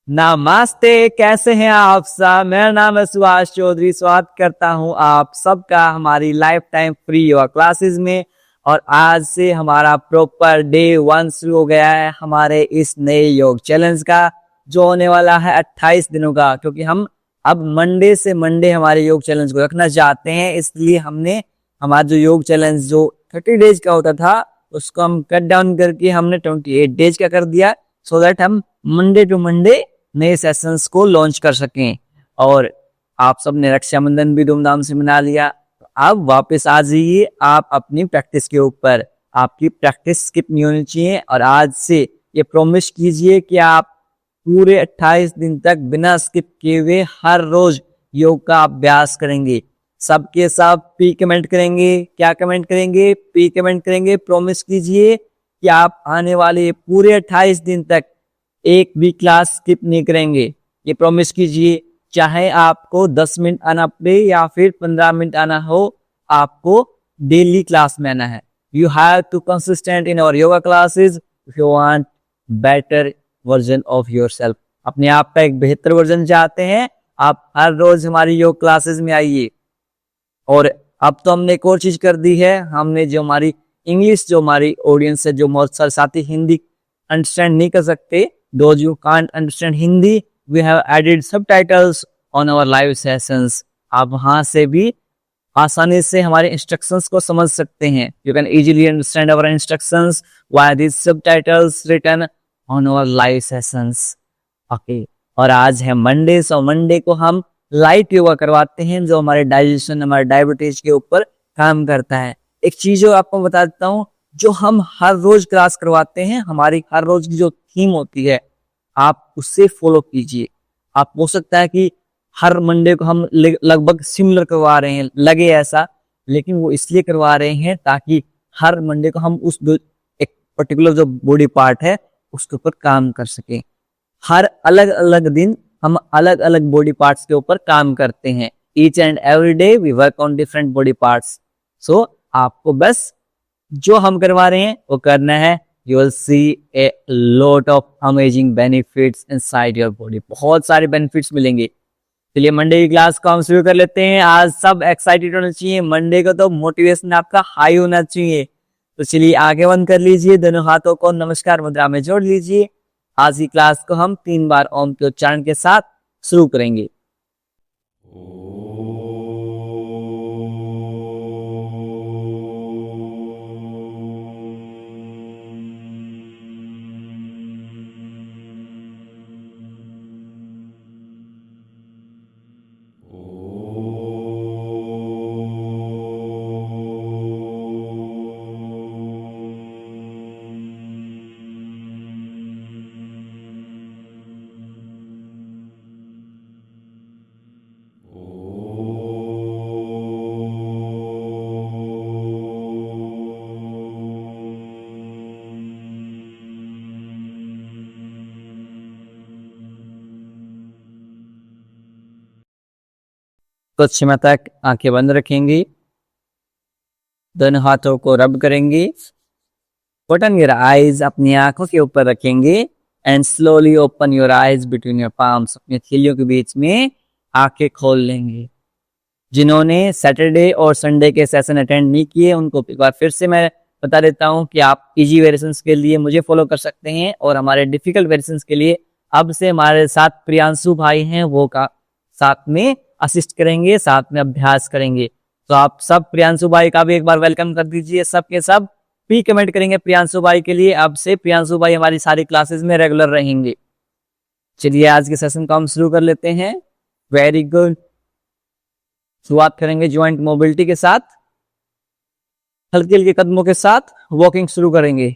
नमस्ते, कैसे हैं आप सब। मेरा नाम है सुभाष चौधरी। स्वागत करता हूं आप सबका हमारी life time free yoga classes में। और आज से हमारा प्रॉपर डे 1 शुरू हो गया है हमारे इस नए योग चैलेंज का, जो होने वाला है 28 दिनों का। क्योंकि हम अब मंडे से मंडे हमारे योग चैलेंज को रखना चाहते हैं, इसलिए हमने हमारा जो योग चैलेंज जो 30 डेज का होता था उसको हम कट डाउन करके हमने 28 डेज का कर दिया, सो दैट हम मंडे टू मंडे नए सेशंस को लॉन्च कर सकें। और आप सबने रक्षाबंधन भी धूमधाम से मना लिया, तो अब वापस आ जाइए आप अपनी प्रैक्टिस के ऊपर। आपकी प्रैक्टिस स्किप नहीं होनी चाहिए। और आज से ये प्रॉमिस कीजिए कि आप पूरे 28 दिन तक बिना स्किप किए हुए हर रोज योग का अभ्यास करेंगे। सबके सब पी कमेंट करेंगे। क्या कमेंट करेंगे? पी कमेंट करेंगे। प्रॉमिस कीजिए कि आप आने वाले पूरे 28 दिन तक एक भी क्लास स्किप नहीं करेंगे। ये प्रॉमिस कीजिए। चाहे आपको 10 मिनट आना पड़े या फिर 15 मिनट आना हो, आपको डेली क्लास में आना है। You have to consistent in our yoga classes if you want better version of yourself. अपने आप का एक बेहतर वर्जन चाहते हैं, आप हर रोज हमारी योग क्लासेस में आइए। और अब तो हमने एक और चीज कर दी है, हमने जो हमारी इंग्लिश जो हमारी ऑडियंस है, जो बहुत सारे साथी हिंदी अंडरस्टैंड नहीं कर सकते, those who can't understand Hindi, we have added subtitles on our live sessions। आप वहां से भी आसानी से हमारे इंस्ट्रक्शंस को समझ सकते हैं। You can easily understand our instructions by this subtitles written on our live sessions. Okay, और आज है मंडे, सो मंडे को हम लाइट योगा करवाते हैं, जो हमारे डाइजेशन, हमारे डायबिटीज के ऊपर काम करता है। एक चीज आपको बता देता हूँ, जो हम हर रोज क्लास करवाते हैं, हमारी हर रोज की जो थीम होती है, आप उससे फॉलो कीजिए। आप हो सकता है कि हर मंडे को हम लगभग सिमिलर करवा रहे हैं, लगे ऐसा, लेकिन वो इसलिए करवा रहे हैं ताकि हर मंडे को हम उस एक पर्टिकुलर जो बॉडी पार्ट है उसके ऊपर काम कर सकें। हर अलग अलग दिन हम अलग अलग बॉडी पार्ट्स के ऊपर काम करते हैं। Each and every day we work on different body parts. So आपको बस जो हम करवा रहे हैं वो करना है। You will see a lot of amazing benefits inside your body. बहुत सारे बेनिफिट्स मिलेंगे। चलिए मंडे की क्लास को हम शुरू कर लेते हैं। आज सब एक्साइटेड होना चाहिए। मंडे को तो मोटिवेशन आपका हाई होना चाहिए। तो चलिए आगे बंद कर लीजिए, दोनों हाथों को नमस्कार मुद्रा में जोड़ लीजिए। आज की क्लास को हम 3 बार ओम के उच्चारण के साथ शुरू करेंगे। कुछ समय तक आंखें बंद रखेंगी, दोनों हाथों को रब करेंगी। ओपन योर आईज, अपनी आंखों के ऊपर रखेंगे and slowly open your eyes between your palms. अपने हथेलियों के बीच में आंखें खोल लेंगे। जिन्होंने सैटरडे और संडे के सेशन अटेंड नहीं किए, उनको एक बार फिर से मैं बता देता हूं कि आप इजी वेरिएशंस के लिए मुझे फॉलो कर सकते हैं, और हमारे डिफिकल्ट वेरिएशंस के लिए अब से हमारे साथ प्रियांशु भाई हैं, वो का साथ में असिस्ट करेंगे, साथ में अभ्यास करेंगे। तो आप सब प्रियांशु भाई का भी एक बार वेलकम कर दीजिए। सब के सब प्री कमेंट करेंगे प्रियांशु भाई के लिए। अब से प्रियांशु भाई हमारी सारी क्लासेस में रेगुलर रहेंगे। चलिए आज के सेशन को हम शुरू कर लेते हैं। Very good. शुरुआत करेंगे ज्वाइंट मोबिलिटी के साथ। हल्के हल्के कदमों के साथ वॉकिंग शुरू करेंगे।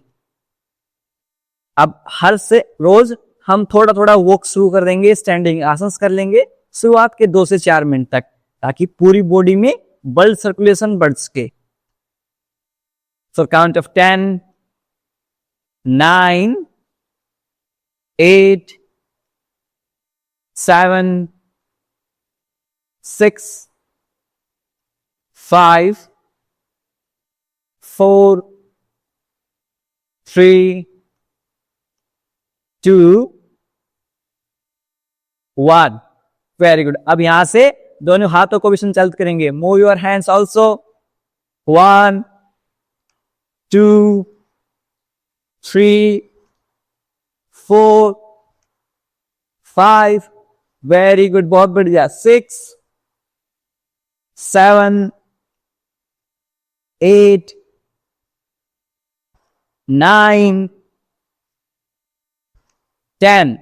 अब हर से रोज हम थोड़ा थोड़ा वॉक शुरू कर देंगे, स्टैंडिंग आसन कर लेंगे शुरुआत के 2 से 4 मिनट तक, ताकि पूरी बॉडी में ब्लड सर्कुलेशन बढ़ सके। So count of 10, 9, 8, 7, 6, 5, 4, 3, 2, 1। Very good. अब यहां से दोनों हाथों को भी संचालित करेंगे। Move your hands also. 1 2 3 4 5। Very good, बहुत बढ़िया। 6 7 8 9 10।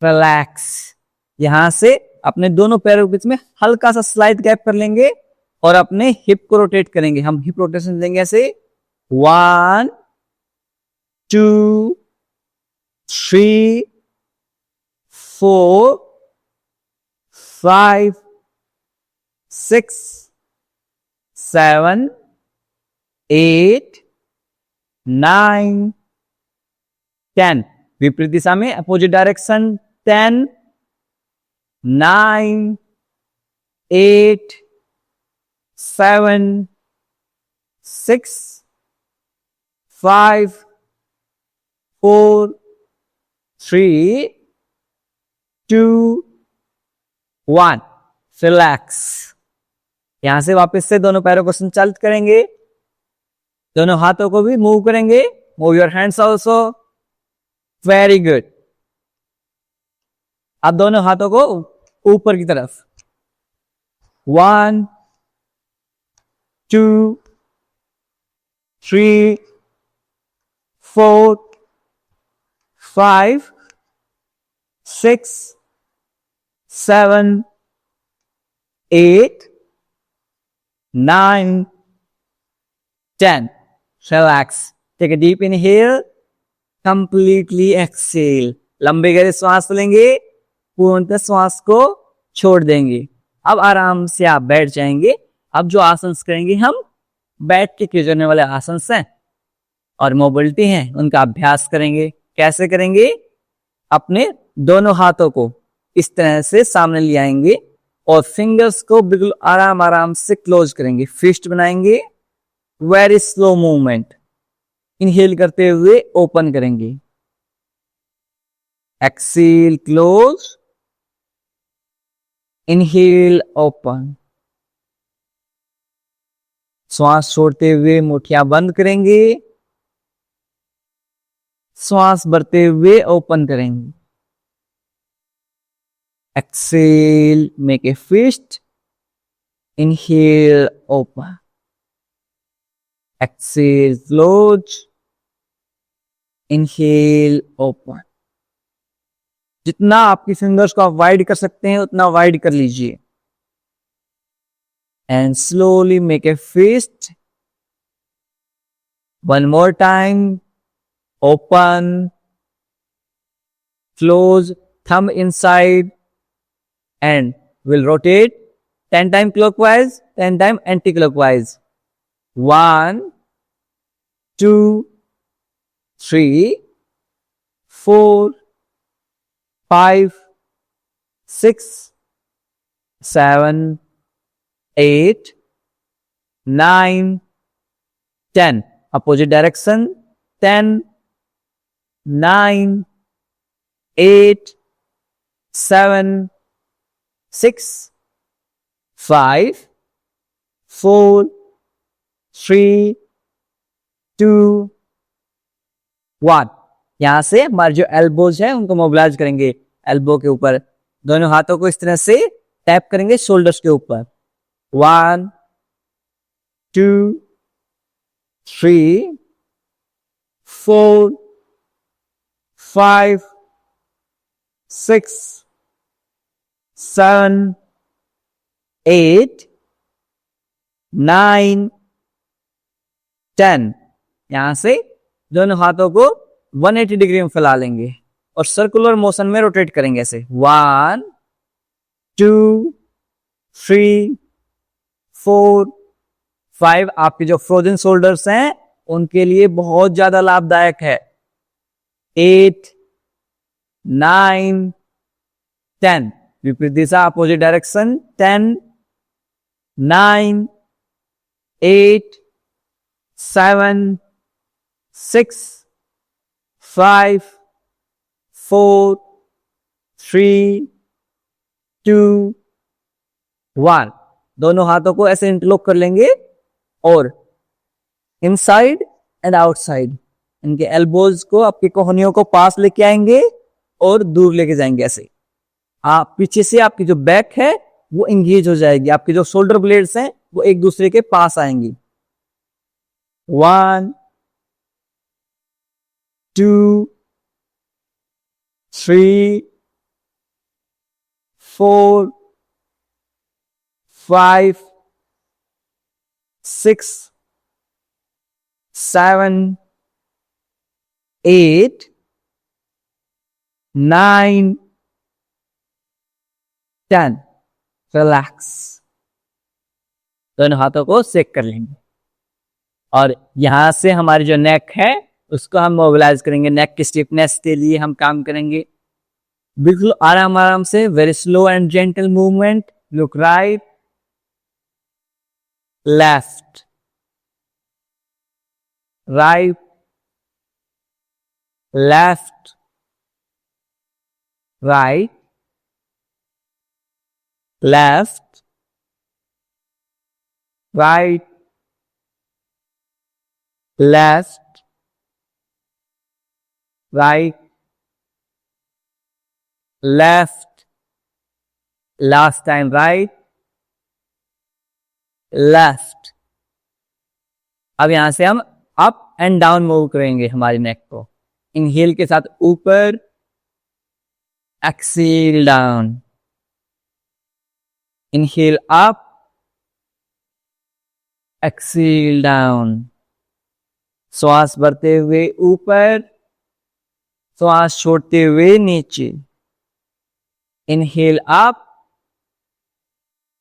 रिलैक्स। यहां से अपने दोनों पैरों के बीच में हल्का सा स्लाइड गैप कर लेंगे और अपने हिप को रोटेट करेंगे। हम हिप रोटेशन देंगे ऐसे। 1 2 3 4 5 6 7 8 9 10। विपरीत दिशा में, अपोजिट डायरेक्शन। 10 9 8 7 6 5 4 3 2 1। रिलैक्स। यहां से वापस से दोनों पैरों को संचालित करेंगे, दोनों हाथों को भी मूव करेंगे। Move your hands also. Very good. अब दोनों हाथों को ऊपर की तरफ। 1 2 3 4 5 6 7 8 9 10। Relax. Take a deep inhale. Completely exhale. लंबे गहरे श्वास लेंगे, पूर्णतः श्वास को छोड़ देंगे। अब आराम से आप बैठ जाएंगे। अब जो आसन करेंगे हम बैठ के किए जाने वाले आसन हैं और मोबिलिटी हैं, उनका अभ्यास करेंगे। कैसे करेंगे? अपने दोनों हाथों को इस तरह से सामने ले आएंगे और फिंगर्स को बिल्कुल आराम आराम से क्लोज करेंगे। फिस्ट बनाएंगे। Very slow movement. इनहेल करते हुए ओपन करेंगे। Exhale close. Inhale open. श्वास छोड़ते हुए मुठियां बंद करेंगे। श्वास भरते हुए ओपन करेंगे। Exhale, make a fist. Inhale open. Exhale close. Inhale open. जितना आपकी फिंगर्स को आप वाइड कर सकते हैं उतना वाइड कर लीजिए। And slowly make a fist. One more time. Open, close, thumb inside, and we'll rotate 10 times clockwise, 10 times anti-clockwise. 1 2 3 4 5 6 7 8 9 10. Opposite direction. 10 9 8 7 6 5 4 3 2 1। यहां से हमारे जो एल्बोज है उनको मोबिलाइज करेंगे। एल्बो के ऊपर दोनों हाथों को इस तरह से टैप करेंगे शोल्डर्स के ऊपर। 1 2 3 4 5 6 7 8 9 10। यहां से दोनों हाथों को 180 डिग्री में फैला लेंगे और सर्कुलर मोशन में रोटेट करेंगे ऐसे। 1 2 3 4 5। आपके जो फ्रोजन शोल्डर्स हैं उनके लिए बहुत ज्यादा लाभदायक है। 8 9 10। विपरीत दिशा, अपोजिट डायरेक्शन। 10 9 8 7 6 5 4 3, 2, 1। दोनों हाथों को ऐसे इंटरलॉक कर लेंगे और इनसाइड एंड आउटसाइड, इनके एल्बोज को, आपकी कोहनियों को पास लेके आएंगे और दूर लेके जाएंगे ऐसे। आप पीछे से आपकी जो बैक है वो इंगेज हो जाएगी, आपके जो शोल्डर ब्लेड्स हैं वो एक दूसरे के पास आएंगी। 1, 2, 3, 4, 5, 6, 7, 8, 9, 10। रिलैक्स। दोनों हाथों को सेक कर लेंगे और यहां से हमारी जो नेक है उसको हम मोबिलाइज करेंगे। नेक की स्टिफनेस के लिए हम काम करेंगे। बिल्कुल आराम आराम से, very slow and gentle movement. Look right, left, right, left, right, left, right, left, right, left, last time right, left. अब यहां से हम अप एंड डाउन मूव करेंगे हमारी नेक को। इनहेल के साथ ऊपर, Excel down, inhale up, Excel down. श्वास भरते हुए ऊपर, श्वास छोड़ते हुए नीचे। Inhale up,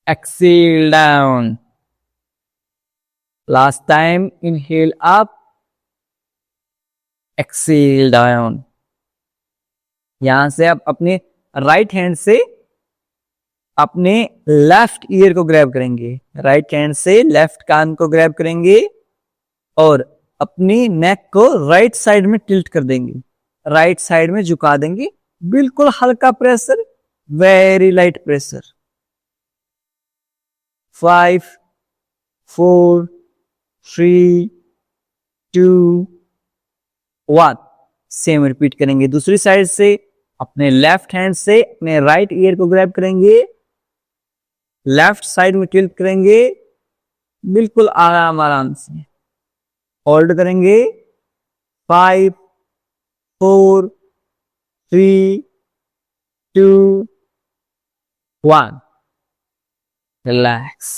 exhale down. Last time, inhale up, exhale down. यहां से आप अपने राइट हैंड से अपने लेफ्ट ईयर को ग्रैब करेंगे, राइट हैंड से लेफ्ट कान को ग्रैब करेंगे और अपनी नेक को राइट साइड में टिल्ट कर देंगे, राइट साइड में झुका देंगे। बिल्कुल हल्का pressure, very light pressure. 5, 4, 3, 2, 1। Same repeat करेंगे। दूसरी साइड से अपने लेफ्ट हैंड से अपने राइट ईयर को ग्रैब करेंगे, लेफ्ट साइड में टिल्ट करेंगे, बिल्कुल आराम आराम से होल्ड करेंगे। 5, 4, 3, 2, 1। रिलैक्स।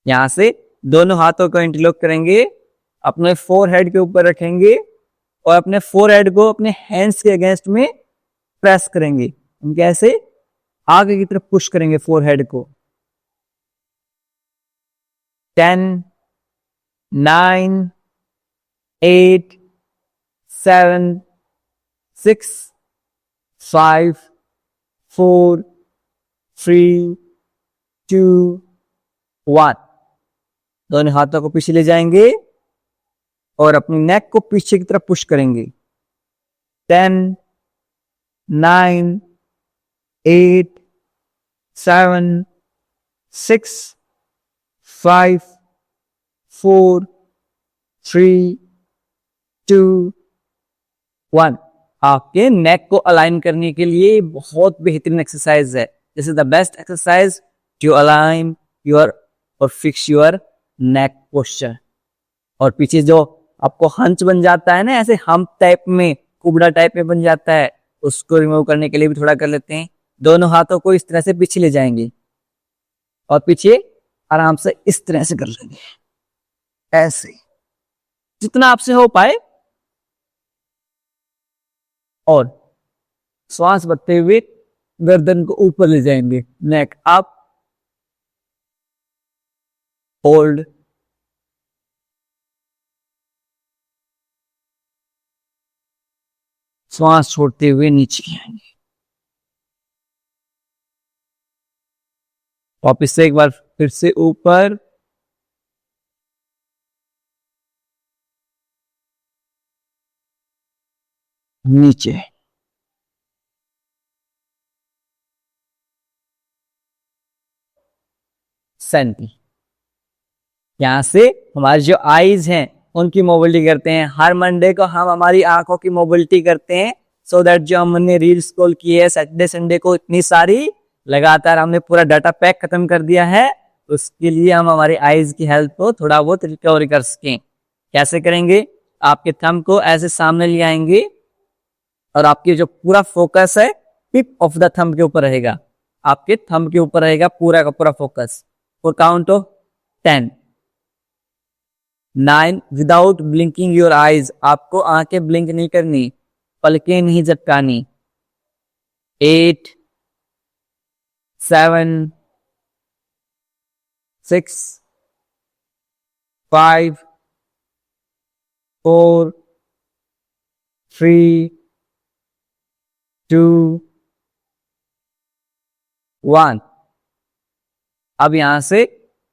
यहां से दोनों हाथों को इंटरलॉक करेंगे, अपने फोरहेड के ऊपर रखेंगे और अपने फोरहेड को अपने हैंड्स के अगेंस्ट में प्रेस करेंगे। उनके ऐसे आगे की तरफ पुश करेंगे फोरहेड को। 10, 9, 8, 7, 6, 5, 4, 3, 2, 1। दोनों हाथों को पीछे ले जाएंगे और अपनी नेक को पीछे की तरफ पुश करेंगे। 10, 9, 8, 7, 6, 5, 4, 3, 2, 1। आपके नेक को अलाइन करने के लिए बहुत बेहतरीन एक्सरसाइज है। This is the best exercise to align your or fix your neck posture. और पीछे जो आपको हंच बन जाता है ना, ऐसे हम्प टाइप में, कुबड़ा टाइप में बन जाता है, उसको रिमूव करने के लिए भी थोड़ा कर लेते हैं। दोनों हाथों को इस तरह से पीछे ले जाएंगे और पीछे आराम से इस तरह से कर लेंगे, ऐसे जितना आपसे हो पाए। और श्वास भरते हुए गर्दन को ऊपर ले जाएंगे, नेक अप, होल्ड, श्वास छोड़ते हुए नीचे आएंगे। वापिस से एक बार फिर से ऊपर, नीचे। यहाँ से हमारी जो आईज हैं उनकी मोबिलिटी करते हैं। हर मंडे को हम हमारी आंखों की मोबिलिटी करते हैं, सो दैट जो हमने रील स्क्रॉल की है सैटरडे संडे को इतनी सारी, लगातार हमने पूरा डाटा पैक खत्म कर दिया है, उसके लिए हम हमारी आईज की हेल्थ को थोड़ा बहुत रिकवर कर सकें। कैसे करेंगे? आपके थंब को ऐसे सामने ले आएंगे और आपकी जो पूरा फोकस है टिप ऑफ द थंब के ऊपर रहेगा, आपके थंब के ऊपर रहेगा पूरा का पूरा focus. For count of 10, 9 without blinking your eyes, आपको आंखें ब्लिंक नहीं करनी, पलकें नहीं झपकानी। 8, 7, 6, 5, 4, 3, 2, 1। अब यहां से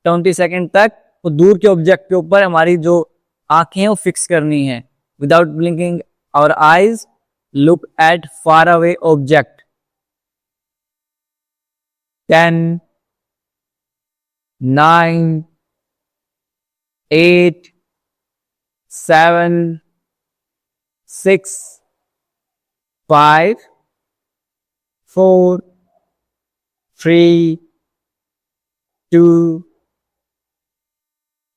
20 सेकेंड तक वो दूर के ऑब्जेक्ट के ऊपर हमारी जो आंखें हैं वो फिक्स करनी है। Without blinking our eyes, look at far away object. 10, 9, 8, 7, 6, 5, 4, 3, 2,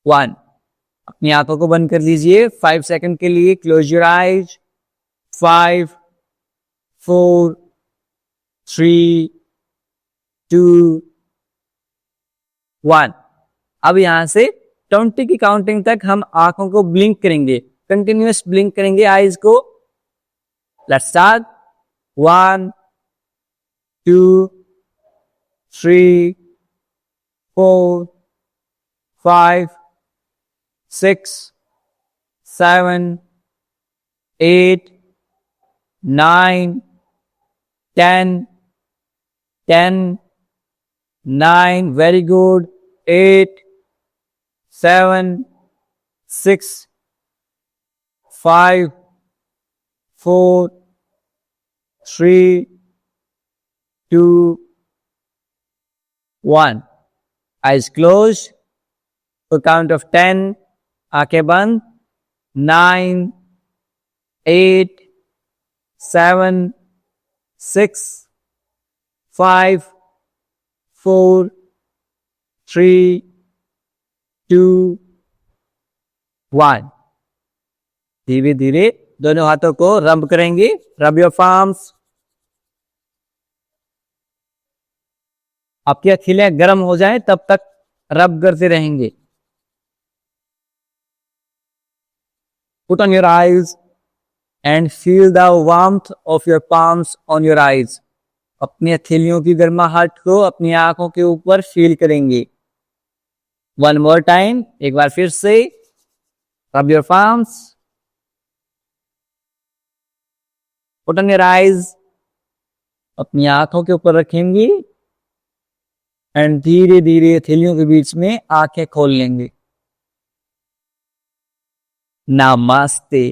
1। अपनी आंखों को बंद कर लीजिए 5 सेकंड के लिए। Close your eyes. 5, 4, 3, 2, 1। अब यहां से 20 की काउंटिंग तक हम आंखों को ब्लिंक करेंगे, कंटिन्यूअस ब्लिंक करेंगे आईज को। Let's start. 1, 2, 3, 4, 5, 6, 7, 8, 9, 10, 10, 9, very good, 8, 7, 6, 5, 4, 3, 2, 1। Eyes closed. For count of 10, आंखें बंद। 9, 8, 7, 6, 5, 4, 3, 2, 1। धीरे धीरे दोनों हाथों को रब करेंगे। Rub your palms. आपकी हथेलियां गर्म हो जाएं तब तक रब करते रहेंगे। Put on your eyes and feel the warmth of your palms on your eyes. अपनी हथेलियों की गर्माहट को अपनी आंखों के ऊपर फील करेंगे। One more time, एक बार फिर से। Rub your palms. Put on your eyes. अपनी आंखों के ऊपर रखेंगे एंड धीरे धीरे हथेलियों के बीच में आंखें खोल लेंगे। नमस्ते।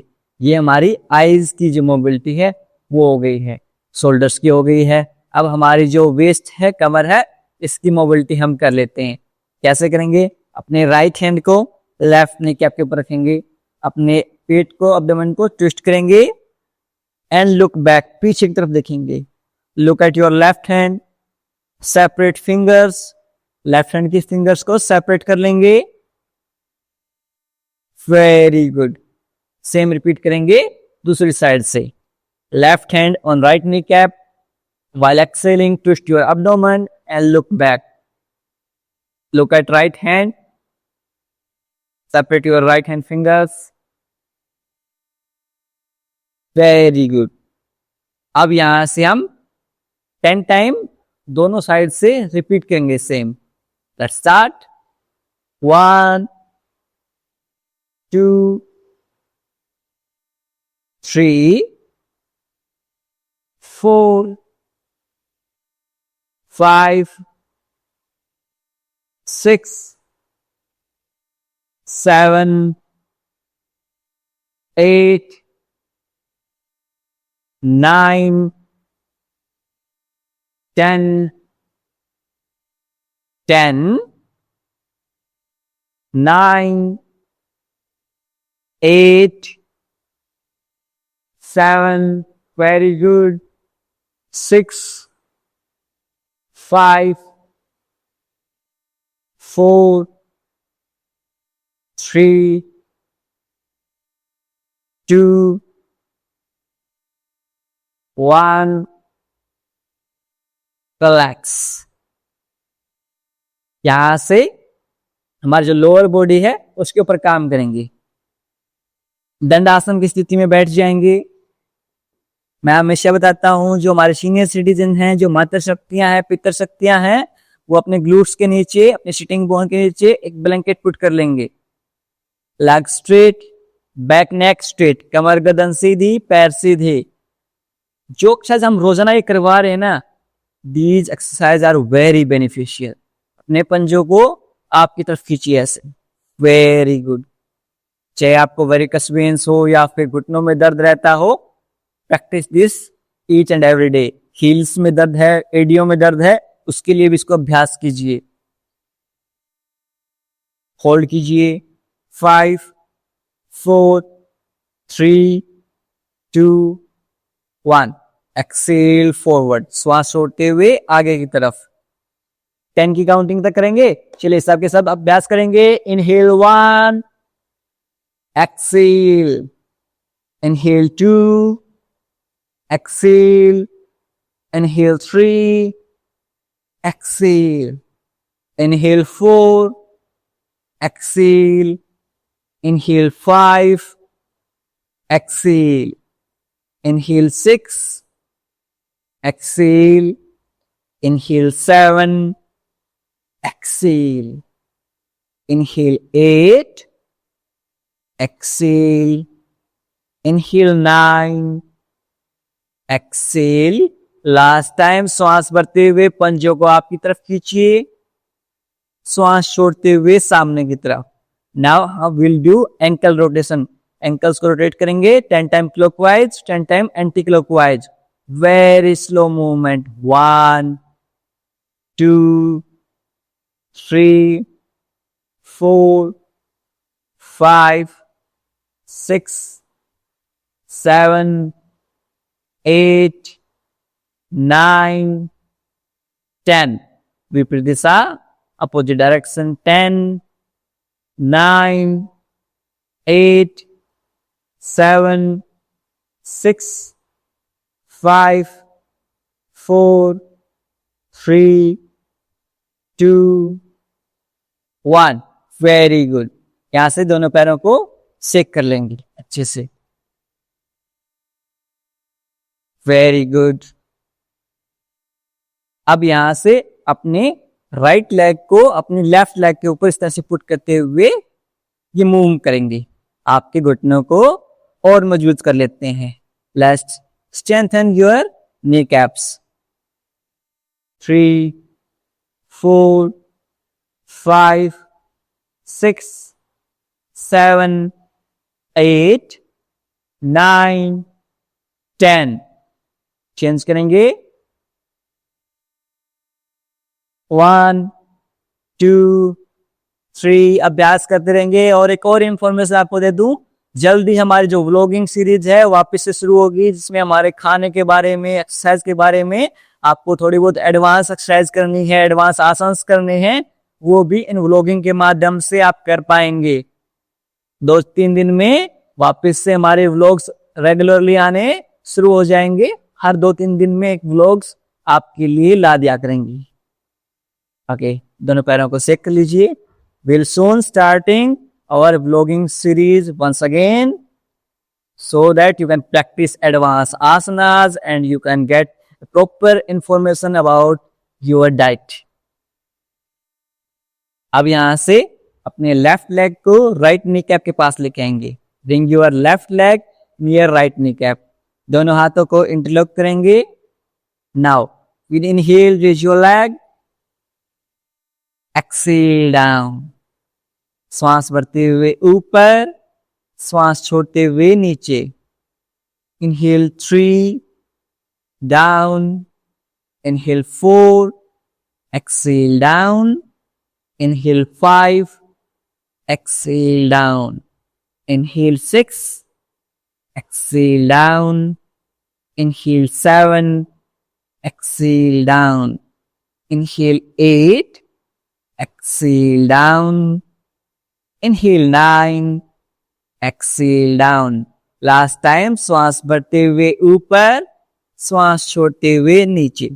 ये हमारी आईज की जो मोबिलिटी है वो हो गई है, शोल्डर्स की हो गई है। अब हमारी जो वेस्ट है, कमर है, इसकी मोबिलिटी हम कर लेते हैं। कैसे करेंगे? अपने राइट हैंड को लेफ्ट नी कैप के ऊपर रखेंगे, अपने पेट को, अब्डोमेन को ट्विस्ट करेंगे एंड लुक बैक, पीछे की तरफ देखेंगे। Look at your left hand, separate fingers, left hand की फिंगर्स को सेपरेट कर लेंगे। Very good. सेम रिपीट करेंगे दूसरी साइड से। Left hand on right knee cap, while exhaling twist your abdomen and look back. Look at right hand, separate your right hand fingers. Very good. अब यहां से हम 10 time दोनों side से repeat करेंगे same. Let's start. 1, 2, 3, 4, 5, 6, 7, 8, 9, 10, 10, 9, 8, 7, very good, 6, 5, 4, 3, 2, 1, relax. यहां से हमारी जो लोअर बॉडी है उसके ऊपर काम करेंगे। दंडासन की स्थिति में बैठ जाएंगे। मैं हमेशा बताता हूं, जो हमारे सीनियर सिटीजन हैं, जो मातृ शक्तियां हैं, पितृ शक्तियां हैं, वो अपने ग्लूट्स के नीचे, अपने सिटिंग बोन के नीचे एक ब्लैंकेट पुट कर लेंगे। Leg straight, back neck straight, कमर गर्दन सीधी, पैर सीधे। जो एक्सरसाइज हम रोजाना ये करवा रहे हैं ना, these exercises are very beneficial. अपने पंजों को आपकी तरफ खींचिए ऐसे, वेरी गुड। चाहे आपको वेरिकस वेन्स हो या फिर घुटनों में दर्द रहता हो, practice this each and every day. Heels में दर्द है, एडियो में दर्द है, उसके लिए भी इसको अभ्यास कीजिए। होल्ड कीजिए। 5, 4, 3, 2, 1। एक्सेल फॉरवर्ड, श्वास छोड़ते हुए आगे की तरफ। 10 की काउंटिंग तक करेंगे। चलिए सब के सब अभ्यास करेंगे। Inhale 1, exhale, inhale 2, exhale, inhale 3, exhale, inhale 4, exhale, inhale 5, exhale, inhale 6, exhale, inhale 7, exhale, inhale 8, exhale, inhale 9, exhale। Last time श्वास भरते हुए पंजों को आपकी तरफ खींचिए, श्वास छोड़ते हुए सामने की तरफ। नाउ हम will do ankle rotation. Ankles को रोटेट करेंगे 10 time clockwise, 10 time anti clockwise. Very slow movement. 1, 2, 3, 4, 5, 6, 7, 8, 9, 10। विपरीत दिशा, अपोजिट डायरेक्शन। 10, 9, 8, 7, 6, 5, 4, 3, 2, 1। Very good. यहां से दोनों पैरों को शेक कर लेंगे अच्छे से। Very good. अब यहां से अपने राइट लेग को अपनी लेफ्ट लेग के ऊपर इस तरह से पुट करते हुए ये मूव करेंगे। आपके घुटनों को और मजबूत कर लेते हैं। Let's strengthen your knee caps. 3, 4, 5, 6, 7, 8, 9, 10। Change करेंगे। 1, 2, 3। अभ्यास करते रहेंगे। और एक और इंफॉर्मेशन आपको दे दूं, जल्दी हमारी जो व्लॉगिंग सीरीज है वापस से शुरू होगी, जिसमें हमारे खाने के बारे में, एक्सरसाइज के बारे में आपको थोड़ी बहुत एडवांस एक्सरसाइज करनी है, एडवांस आसन करने हैं, वो भी इन व्लॉगिंग के माध्यम से आप कर पाएंगे। 2-3 दिन में वापस से हमारे व्लॉग्स रेगुलरली आने शुरू हो जाएंगे। हर 2-3 दिन में एक व्लॉग्स आपके लिए ला दिया करेंगी। ओके, दोनों पैरों को शेक कर लीजिए। Will soon starting our vlogging series once again, so that you can practice advanced asanas and you can get proper information about your diet. अब यहां से अपने लेफ्ट लेग को राइट नी कैप के पास लेके आएंगे। Bring your left leg near right knee cap. दोनों हाथों को इंटरलॉक करेंगे। Now will inhale, raise your leg, exhale down. श्वास भरते हुए ऊपर, श्वास छोड़ते हुए नीचे। Inhale 3, down. Inhale 4, exhale down. Inhale 5, exhale down. Inhale 6, exhale down. Inhale 7, exhale down. Inhale 8, exhale down. Inhale 9, exhale down. Last time श्वास बढ़ते हुए ऊपर, श्वास छोड़ते हुए नीचे.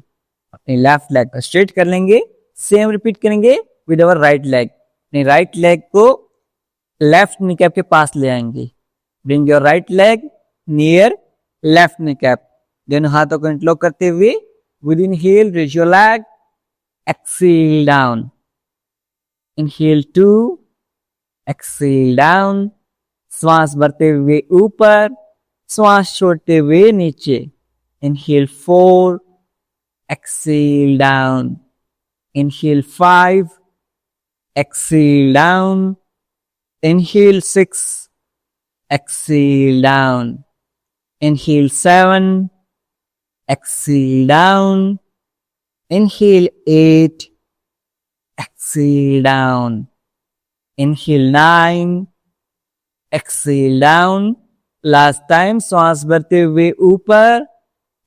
अपनी लेफ्ट लेग को स्ट्रेट कर लेंगे. सेम रिपीट करेंगे विद अवर राइट लेग. अपनी राइट लेग को लेफ्ट नी कैप के पास ले आएंगे. Bring your right leg near left knee cap. दोनों हाथों को इंटरलॉक करते हुए with inhale raise your leg, exhale down. Inhale 2, exhale down. श्वास भरते हुए ऊपर, श्वास छोड़ते हुए नीचे. Inhale 4, exhale down. Inhale 5, exhale down. Inhale 6, exhale down. Inhale 7, exhale down. Inhale 8, exhale down. Inhale 9, exhale down. Last time, श्वास भरते हुए ऊपर,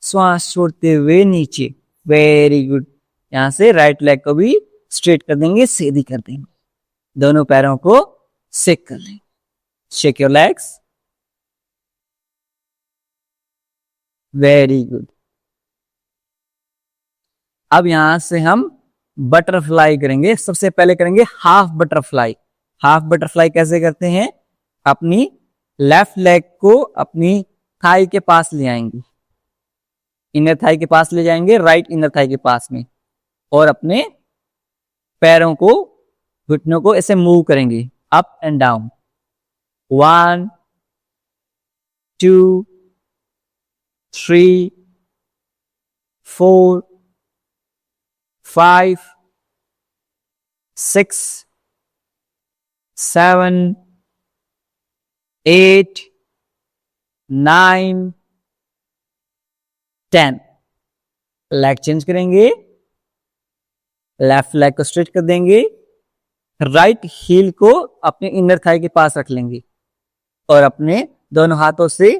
श्वास छोड़ते हुए नीचे. Very good. यहां से राइट लेग को भी स्ट्रेट कर देंगे, सीधी कर देंगे. दोनों पैरों को शेक कर लें. Shake your legs. Very good. अब यहां से हम बटरफ्लाई करेंगे. सबसे पहले करेंगे हाफ बटरफ्लाई. हाफ बटरफ्लाई कैसे करते हैं? अपनी लेफ्ट लेग को अपनी थाई के पास ले आएंगे. इनर थाई के पास ले जाएंगे, राइट इनर थाई के पास में, और अपने पैरों को, घुटनों को ऐसे मूव करेंगे up and down. 1, 2, 3, 4, 5, 6, 7, 8, 9, 10. Leg change करेंगे. लेफ्ट लेग को स्ट्रेट कर देंगे. राइट हील को अपने इनर थाई के पास रख लेंगे और अपने दोनों हाथों से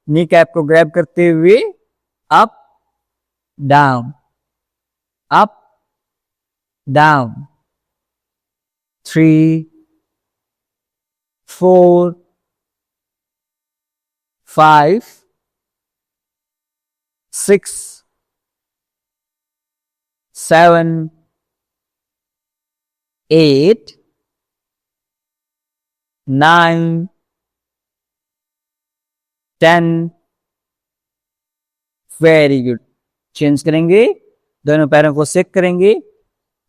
नी कैप को ग्रैब करते हुए up down, up down. 3, 4, 5, 6, 7, 8, 9, 10. Very good. Change करेंगे. दोनों पैरों को शेक करेंगे.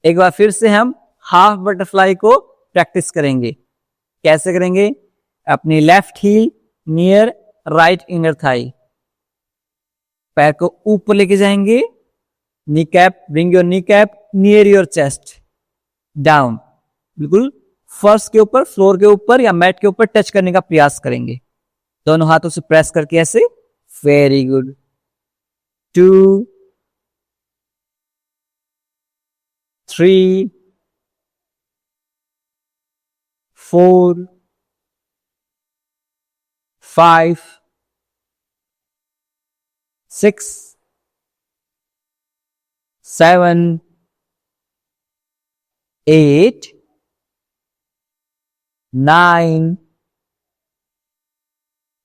एक बार फिर से हम हाफ बटरफ्लाई को प्रैक्टिस करेंगे. कैसे करेंगे? अपनी left heel near right inner thigh. पैर को ऊपर लेके जाएंगे. Knee cap, bring your knee cap near your chest. Down. बिल्कुल फर्श के ऊपर, फ्लोर के ऊपर या मैट के ऊपर टच करने का प्रयास करेंगे. दोनों हाथों से प्रेस करके ऐसे. Very good. 2, 3, 4, 5, 6, 7, 8, 9,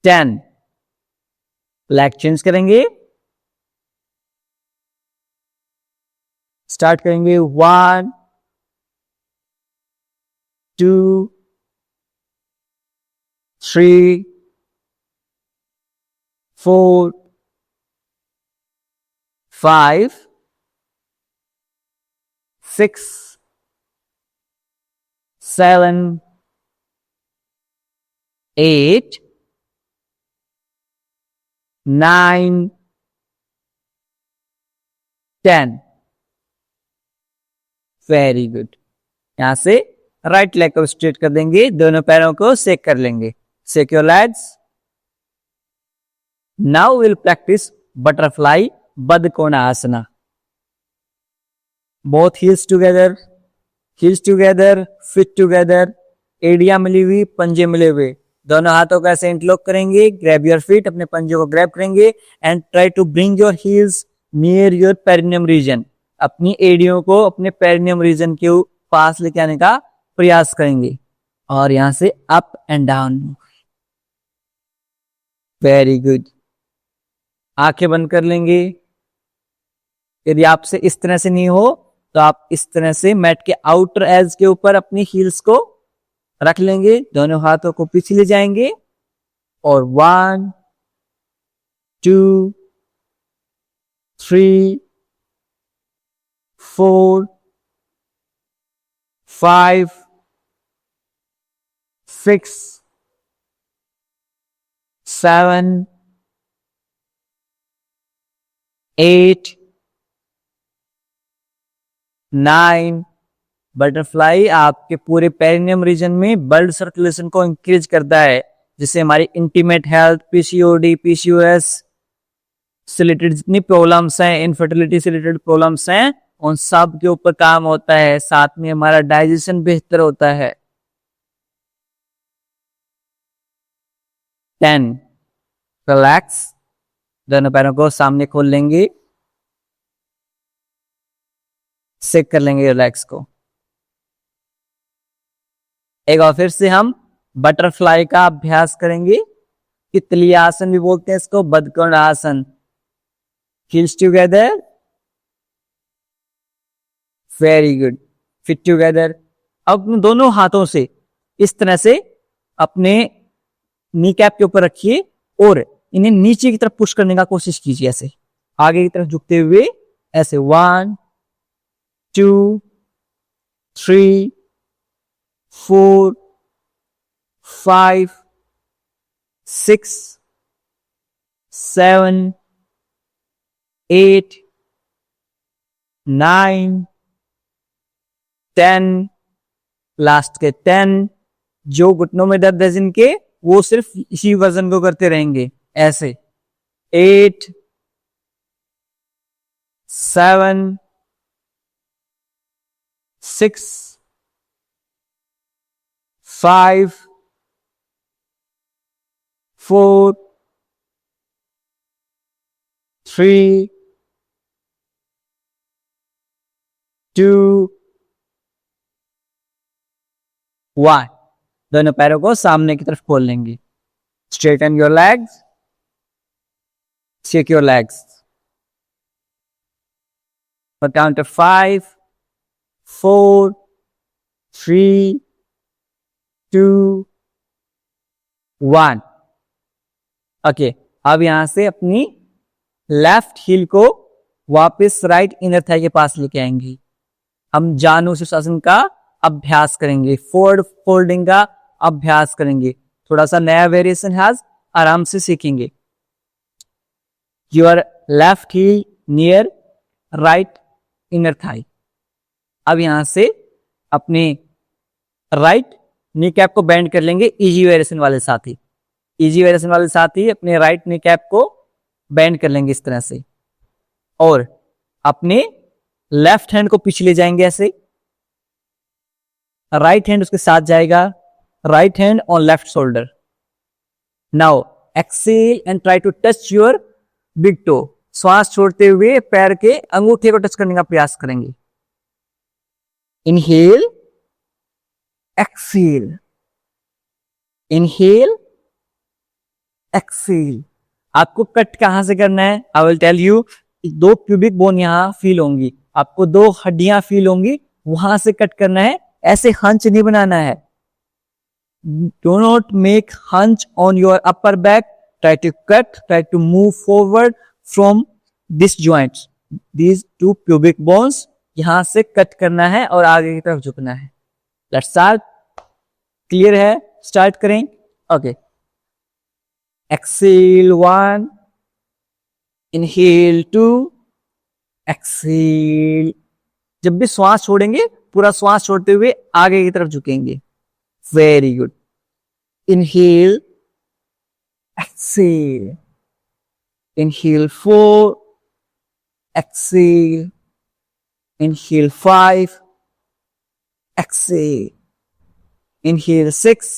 10. लेग चेंज करेंगे. स्टार्ट करेंगे. 1, 2, 3, 4, 5, 6, 7, 8, 9, 10. Very good. यहां से राइट लेग को स्ट्रेट कर देंगे. दोनों पैरों को शेक कर लेंगे. Shake your legs. Now will practice butterfly बदकोणासना. Both heels together, feet together. एड़ियां मिली हुई, पंजे मिले हुए। दोनों हाथों को ऐसे इंटरलॉक करेंगे, ग्रैब योर फीट, अपने पंजों को ग्रैब करेंगे and try to bring your heels near your perineum region. अपनी एड़ियों को अपने पेरिनियम रीजन के पास लेके आने का प्रयास करेंगे और यहां से up and down. Very good. आंखें बंद कर लेंगे। यदि आपसे इस तरह से नहीं हो तो आप इस तरह से मैट के आउटर एज के ऊपर अपनी हील्स को रख लेंगे, दोनों हाथों को पीछे ले जाएंगे और 1 2 3 4 5 6 7 8 9। बटरफ्लाई आपके पूरे पेरिनियम रीजन में ब्लड सर्कुलेशन को इंक्रीज करता है, जिससे हमारी इंटीमेट हेल्थ, पीसीओडी, पीसीओएस से रिलेटेड जितनी प्रॉब्लम्स हैं, इनफर्टिलिटी से रिलेटेड प्रॉब्लम्स हैं, उन सब के ऊपर काम होता है। साथ में हमारा डाइजेशन बेहतर होता है। 10 रिलैक्स। दोनों पैरों को सामने खोल लेंगे, सेक कर लेंगे रिलैक्स को। एक बार फिर से हम बटरफ्लाई का अभ्यास करेंगे। तितली आसन भी बोलते हैं इसको, बदकर्ण आसन। Heels together, very good, fit together. अब दोनों हाथों से इस तरह से अपने नी कैप के ऊपर रखिए और इन्हें नीचे की तरफ पुश करने का कोशिश कीजिए, ऐसे आगे की तरफ झुकते हुए, ऐसे 1 2 3 4 5 6 7 8 9 10। लास्ट के 10। जो घुटनों में दर्द है जिनके, वो सिर्फ इसी वजन को करते रहेंगे, ऐसे 8 7 6 5 4 3 2 1। दोनों पैरों को सामने की तरफ खोल लेंगे। Straighten your legs, shake your legs for count of 5 4 3 2 1। Okay, अब यहां से अपनी लेफ्ट हील को वापस राइट इनर थाई के पास लेके आएंगे। हम जानु शीर्षासन का अभ्यास करेंगे, फोर्ड फोल्डिंग का अभ्यास करेंगे। थोड़ा सा नया वेरिएशन है, आराम से सीखेंगे। Your left heel near right inner thigh. अब यहां से अपने राइट नी कैप को बेंड कर लेंगे, इजी वेरिएशन वाले साथ ही। इजी वेरिएशन वाले साथ ही अपने राइट नी कैप को बेंड कर लेंगे इस तरह से, और अपने लेफ्ट हैंड को पीछे ले जाएंगे ऐसे। राइट हैंड उसके साथ जाएगा, right hand on left shoulder. Now exhale and try to touch your big toe. श्वास छोड़ते हुए पैर के अंगूठे को टच करने का प्रयास करेंगे। Inhale, exhale, inhale, exhale. आपको कट कहां से करना है? I will tell you. 2 pubic bone यहां फील होंगी, आपको 2 हड्डियां फील होंगी, वहां से कट करना है। ऐसे हंच नहीं बनाना है। Do not make hunch on your upper back. Try to cut, try to move forward from this joints, these 2 pubic bones. यहां से कट करना है और आगे की तरफ झुकना है। Let's start. क्लियर है? स्टार्ट करें। Okay, exhale 1, inhale 2, exhale. जब भी श्वास छोड़ेंगे, पूरा श्वास छोड़ते हुए आगे की तरफ झुकेंगे। Very good. Inhale, exhale, inhale 4, exhale, inhale 5, exhale, inhale 6,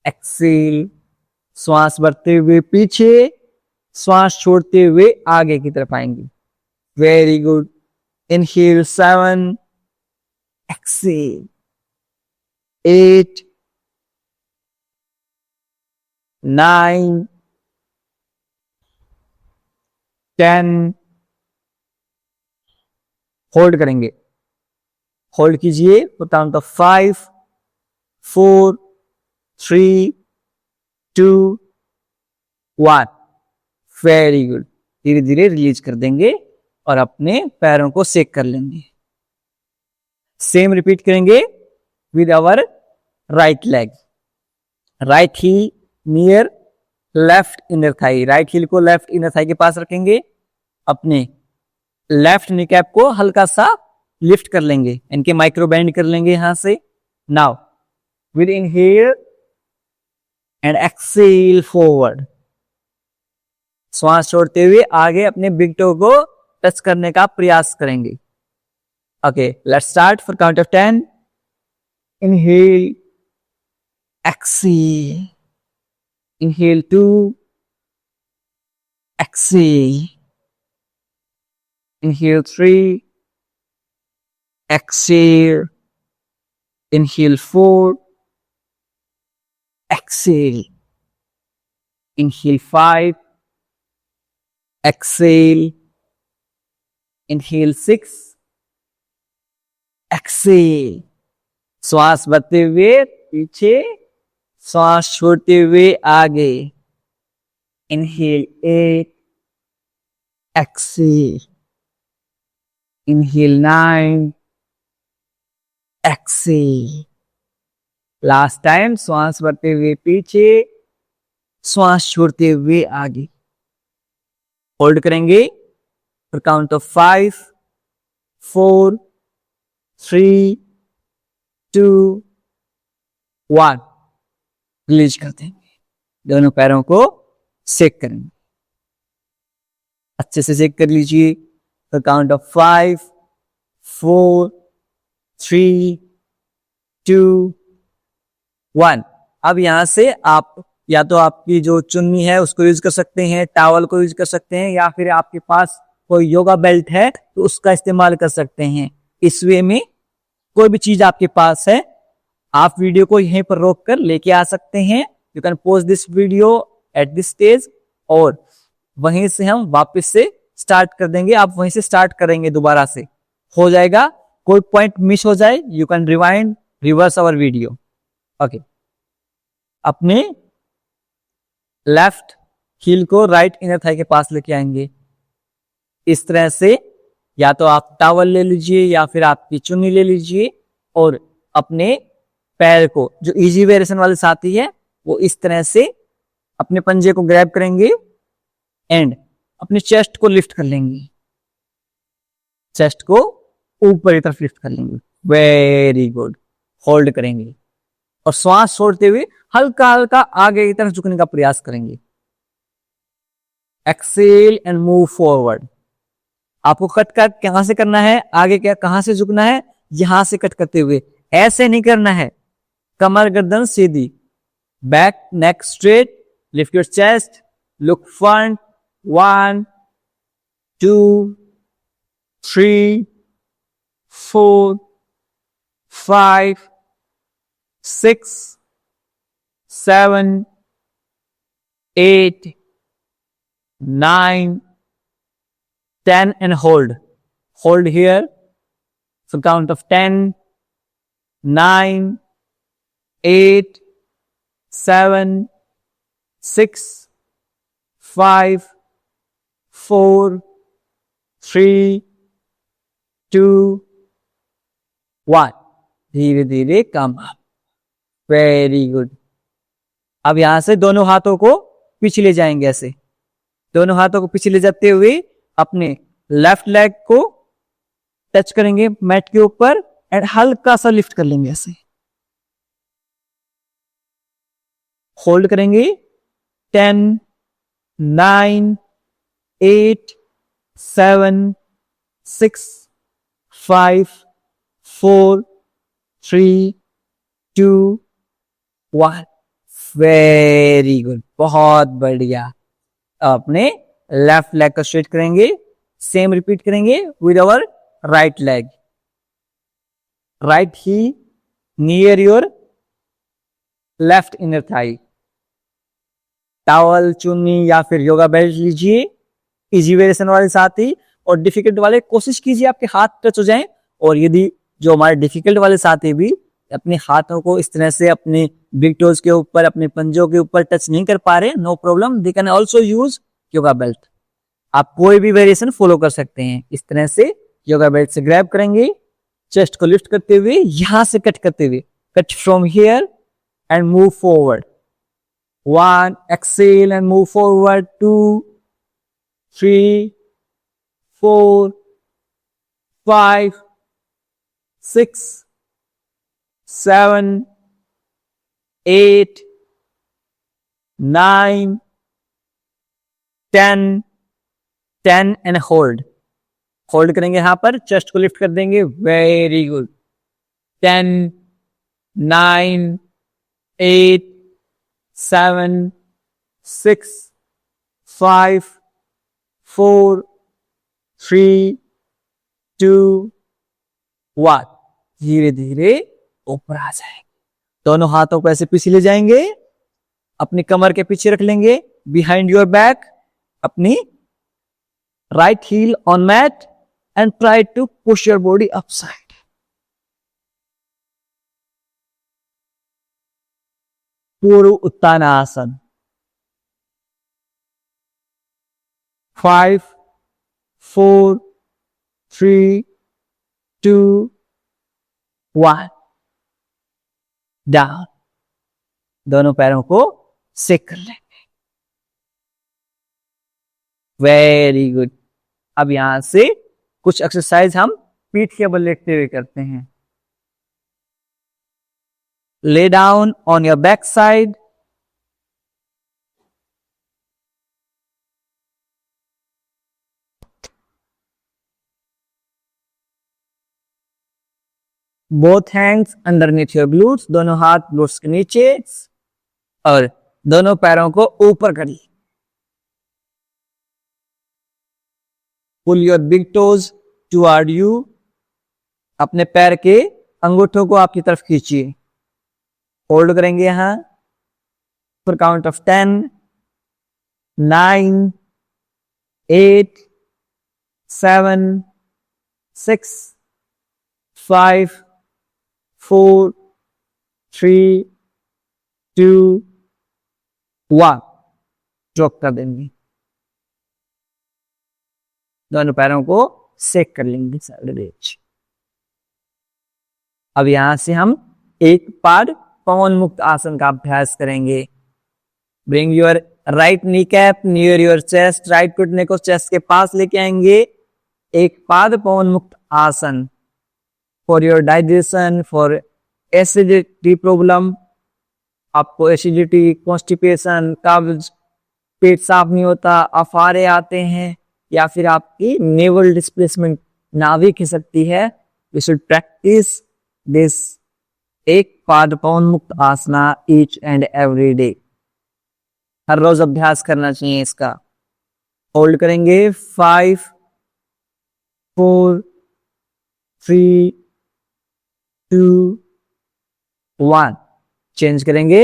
exhale, श्वास भरते हुए पीछे, श्वास छोड़ते हुए आगे की तरफ आएंगे। Very good. Inhale 7, exhale 8, 9, 10, hold करेंगे। होल्ड कीजिए for count of 5, 4, 3, 2, 1। Very good. धीरे धीरे रिलीज कर देंगे और अपने पैरों को सेक कर लेंगे। सेम रिपीट करेंगे with our right leg. Right heel near left inner thigh. Right heel को लेफ्ट इनर थाई के पास रखेंगे। अपने लेफ्ट नी कैप को हल्का सा लिफ्ट कर लेंगे, इनके माइक्रो बेंड कर लेंगे यहां से। Now with inhale and exhale forward, श्वास छोड़ते हुए आगे अपने बिग टो को टच करने का प्रयास करेंगे। Okay, let's start for count of 10। Inhale, exhale, inhale 2, exhale, inhale 3, exhale, inhale 4, exhale, inhale 5, exhale, inhale 6, exhale। श्वास भरते हुए पीछे, श्वास छोड़ते हुए आगे। Inhale 8, exhale, inhale 9, exhale. Last time श्वास भरते हुए पीछे, श्वास छोड़ते हुए आगे। होल्ड करेंगे फॉर काउंट ऑफ 5, 4, 3, 2, 1। रिलीज कर देंगे। दोनों पैरों को सेक करेंगे। अच्छे से सेक कर लीजिए फॉर काउंट ऑफ 5, 4, 3, 2, 1। अब यहां से आप या तो आपकी जो चुन्नी है उसको यूज कर सकते हैं, टॉवल को यूज कर सकते हैं, या फिर आपके पास कोई योगा बेल्ट है तो उसका इस्तेमाल कर सकते हैं। इस वे में कोई भी चीज आपके पास है, आप वीडियो को यहीं पर रोक कर लेके आ सकते हैं। You can pause this video at this stage और वहीं से हम वापस से स्टार्ट कर देंगे। आप वहीं से स्टार्ट करेंगे, दोबारा से हो जाएगा। कोई पॉइंट मिस हो जाए, you can rewind, reverse our video. Okay, अपने लेफ्ट हील को राइट इनर थाई के पास लेके आएंगे। इस तरह से या तो आप टॉवल ले लीजिए या फिर आपकी चुन्नी ले लीजिए और अपने पैर को, जो इजी वेरिएशन वाले साथी है, वो इस तरह से अपने पंजे को ग्रैब करेंगे एंड अपने चेस्ट को लिफ्ट कर लेंगे। चेस्ट को ऊपर की तरफ लिफ्ट कर लेंगे। Very good. होल्ड करेंगे और श्वास छोड़ते हुए हल्का हल्का आगे की तरफ झुकने का प्रयास करेंगे। Exhale and move forward. आपको कट कहां से करना है, आगे क्या कहां से झुकना है, यहां से कट करते हुए। ऐसे नहीं करना है, कमर गर्दन सीधी, back neck straight, lift your chest, look front. 1, 2, 3, 4, 5, 6, 7, 8, 9, 10 and hold. Hold here. So count of 10, 9, 8, 7, 6, 5, 4, 3, 2, 1। धीरे धीरे कम अप। Very good. अब यहां से दोनों हाथों को पीछे ले जाएंगे। ऐसे दोनों हाथों को पीछे ले जाते हुए अपने लेफ्ट लेग को टच करेंगे मैट के ऊपर एंड हल्का सा लिफ्ट कर लेंगे। ऐसे होल्ड करेंगे। 10, 9, 8, 7, 6, 5, 4, 3, टू, वन। वेरी गुड, बहुत बढ़िया। अपने लेफ्ट लेग को स्ट्रेट करेंगे, सेम रिपीट करेंगे with our right leg. Right heel near your left inner thigh. Towel, चुन्नी या फिर योगा बेल्ट लीजिए, इजी वेरिएशन वाले साथ ही, और डिफिकल्ट वाले कोशिश कीजिए आपके हाथ टच हो जाएं। और यदि जो हमारे डिफिकल्ट वाले साथी भी अपने हाथों को इस तरह से अपने बिग टोज के ऊपर, अपने पंजों के ऊपर टच नहीं कर पा रहे, no problem, they can also use yoga belt. आप कोई भी वेरिएशन फॉलो कर सकते हैं। इस तरह से योगा बेल्ट से ग्रैब करेंगे, चेस्ट को लिफ्ट करते हुए, यहां से कट करते हुए, cut from here and move forward. 1, exhale and move forward. 2, 3, 4, 5, 6, 7, 8, 9, 10, 10 and hold. Hold करेंगे यहां पर, चेस्ट को लिफ्ट कर देंगे। Very good. 10, 9, 8, 7, 6, 5, 4, 3, 2, 1। धीरे धीरे ऊपर आ जाएंगे। दोनों हाथों को ऐसे पीछे ले जाएंगे, अपनी कमर के पीछे रख लेंगे, बिहाइंड योर बैक, अपनी right heel on mat and try to push your body upside. पूर्व उत्तानासन। 5, 4, 3, 2, 1। डाउन। दोनों पैरों को सेक कर लेंगे। Very good. अब यहां से कुछ एक्सरसाइज हम पीठ के बल लेटते हुए करते हैं। Lay down on your back side. Both hands underneath your glutes. दोनों हाथ glutes के नीचे और दोनों पैरों को ऊपर करिए। Pull your big toes toward you. अपने पैर के अंगूठों को आपकी तरफ खींचिए। होल्ड करेंगे यहां फॉर काउंट ऑफ 10, 9, 8, 7, 6, 5, 4, 3, 2, 1। ड्रॉप कर देंगे। दोनों पैरों को सेक कर लेंगे साइड रेच। अब यहां से हम एक पाद पवन मुक्त आसन का अभ्यास करेंगे। Bring your right knee cap near your chest. Right घुटने को चेस्ट के पास लेके आएंगे। एक पाद पवन मुक्त आसन for your digestion, for acidity problem. आपको एसिडिटी, कॉन्स्टिपेशन, कब्ज, पेट साफ नहीं होता, अफारे आते हैं, या फिर आपकी नेवल डिस्प्लेसमेंट, नाभि खिसकती है, वी शुड प्रैक्टिस दिस एक पाद पवन मुक्त आसना ईच एंड एवरी डे। हर रोज अभ्यास करना चाहिए इसका। होल्ड करेंगे 5, 4, 3, 2, 1। चेंज करेंगे।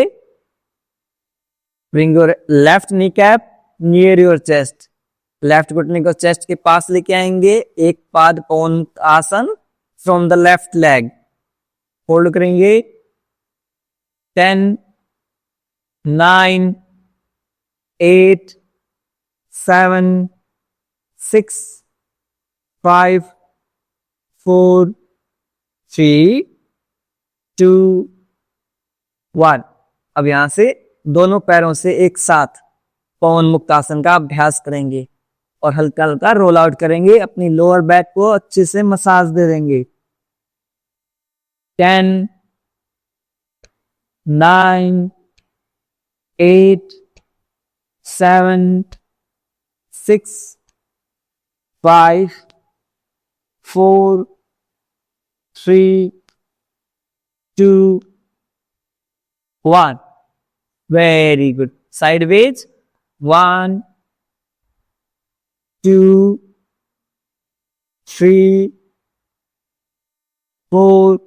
Bring your left knee cap near your chest. Left घुटने को चेस्ट के पास लेके आएंगे। एक पाद पवन मुक्त आसन from the left leg. Hold करेंगे 10, 9, 8, 7, 6, 5, 4, 3, 2, 1। अब यहां से दोनों पैरों से एक साथ पवन मुक्त आसन का अभ्यास करेंगे और हल्का हल्का रोल आउट करेंगे। अपनी लोअर बैक को अच्छे से मसाज दे देंगे। 10, 9, 8, 7, 6, 5, 4, 3, 2, 1. Very good. Sideways. 1, 2, 3, 4,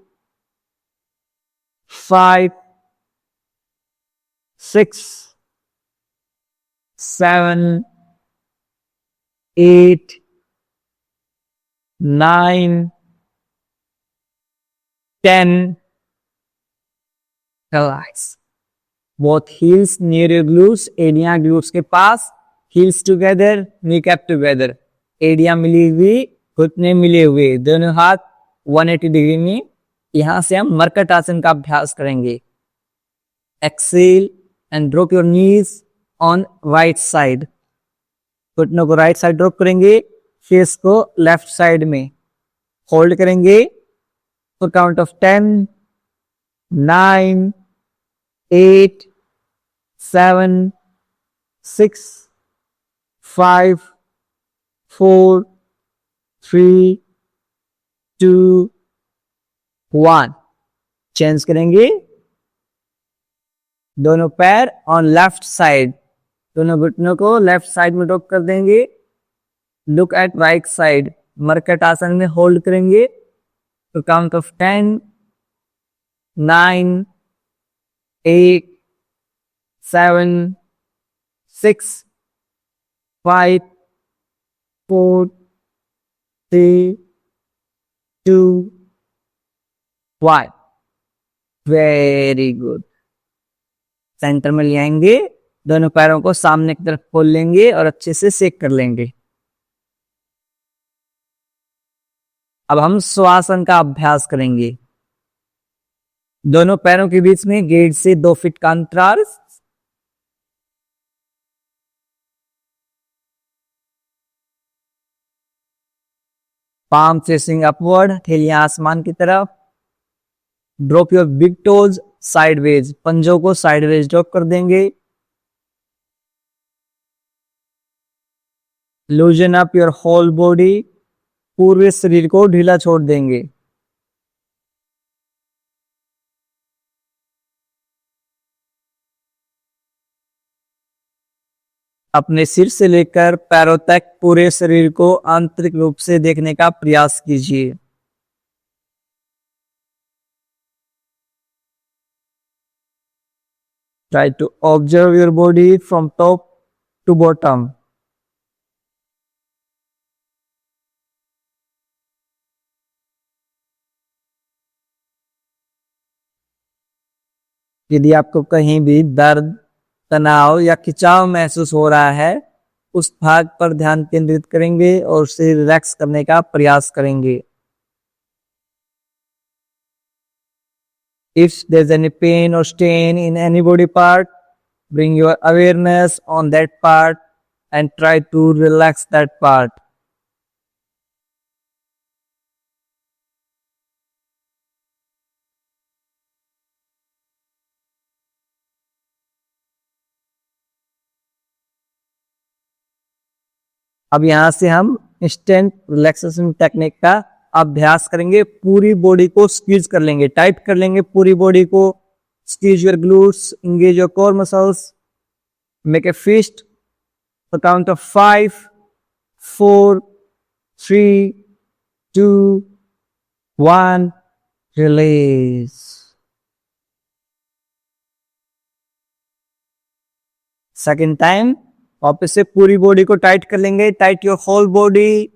5, 6, 7, 8, 9, 10. Relax. Both heels near your glutes, एडियां glutes के पास, heels together, kneecap together. एडियां मिली हुई, घुटने मिले हुए, दोनों हाथ 180 डिग्री में. यहां से हम मरकट आसन का अभ्यास करेंगे. Exhale and drop your knees on right side. घुटनों को राइट साइड ड्रॉप करेंगे, फेस को लेफ्ट साइड में होल्ड करेंगे फॉर काउंट ऑफ 10, 9, 8, 7, 6, 5, 4, 3, 2, 1. चेंज करेंगे. दोनों पैर ऑन लेफ्ट साइड, दोनों घुटनों को लेफ्ट साइड में ड्रॉप कर देंगे. Look at right side. मरकट आसन में होल्ड करेंगे तो count of 10, 9, 8, 7, 6, 5, 4, 3, 2, 1. Very good. Centre में ले आएंगे, दोनों पैरों को सामने की तरफ खोल लेंगे और अच्छे से सेक कर लेंगे. अब हम स्वासन का अभ्यास करेंगे. दोनों पैरों के बीच में 1.5 से 2 फीट का अंतराल. पाम फेसिंग अपवर्ड, थैलियां आसमान की तरफ. Drop your big toes sideways, पंजों को साइडवेज ड्रॉप कर देंगे. Loosen up your whole body, पूरे शरीर को ढीला छोड़ देंगे. अपने सिर से लेकर पैरों तक पूरे शरीर को आंतरिक रूप से देखने का प्रयास कीजिए. Try to observe your body from top to bottom. यदि आपको कहीं भी दर्द, तनाव या खिंचाव महसूस हो रहा है, उस भाग पर ध्यान केंद्रित करेंगे और उसे रिलैक्स करने का प्रयास करेंगे. If there's any pain or strain in any body part, bring your awareness on that part and try to relax that part. अब यहां से हम इंस्टेंट रिलैक्सेशन टेक्निक का अभ्यास करेंगे. पूरी बॉडी को स्क्वीज कर लेंगे, टाइट कर लेंगे पूरी बॉडी को. Squeeze your glutes, engage your core muscles. Make a fist for count of 5, 4, 3, 2, 1. Release. Second time वापस से पूरी बॉडी को टाइट कर लेंगे. Tight your whole body